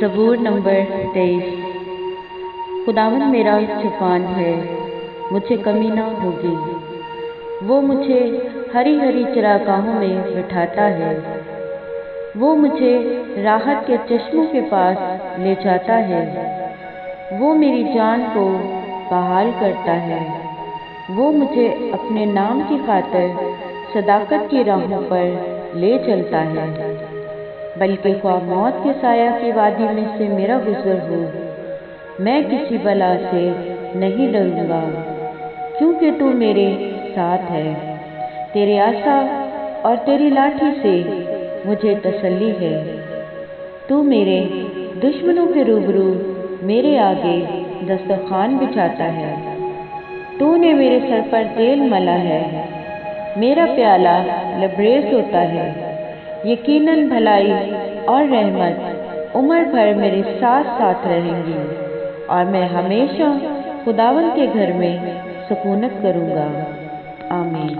ज़बूर number 23। खुदावंद मेरा चौपान है, मुझे कमी ना होगी। वो मुझे हरी हरी चरागाहों में बिठाता है। वो मुझे राहत के चश्मों के पास ले जाता है। वो मेरी जान को बहाल करता है। वो मुझे अपने नाम की खातिर सदाकत की राहों पर ले चलता है। बल्कि ख्वाह मौत के साया की वादी में से मेरा गुजर हो, मैं किसी बला से नहीं डरूंगा, क्योंकि तू मेरे साथ है। तेरे आसा और तेरी लाठी से मुझे तसल्ली है। तू मेरे दुश्मनों के रूबरू मेरे आगे दस्तरखान बिछाता है। तूने मेरे सर पर तेल मला है, मेरा प्याला लबरेज होता है। यकीनन भलाई और रहमत उम्र भर मेरे साथ साथ रहेंगी, और मैं हमेशा खुदावंद के घर में सुकूनत करूँगा। आमीन।